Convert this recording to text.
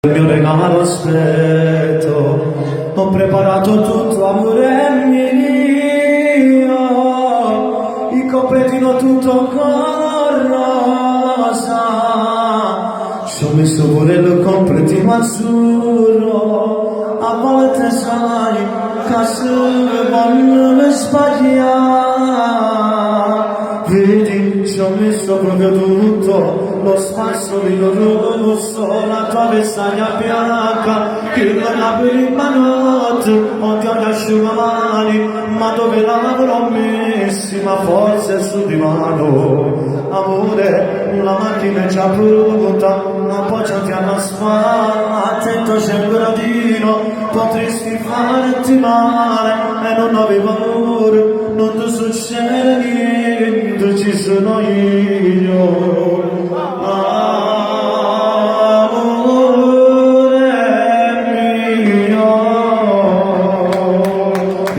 Il mio regalo aspetto, ho preparato tutto, amore mio, il completino tutto con rosa, ci ho messo pure il completino azzurro, a volte sai, che se voglio sbagliare, vedi, ci ho messo proprio tutto, lo spazzolino rosso, la tua vestaglia bianca, che non apri in manotte, odio gli asciugamani, ma dove l'avrò messi, ma forse sul divano, amore, la macchina è già pronta, appoggiati alla spalla, attento c'è il gradino, potresti farti male, e non avevo paura, non ti succede niente, ci sono io.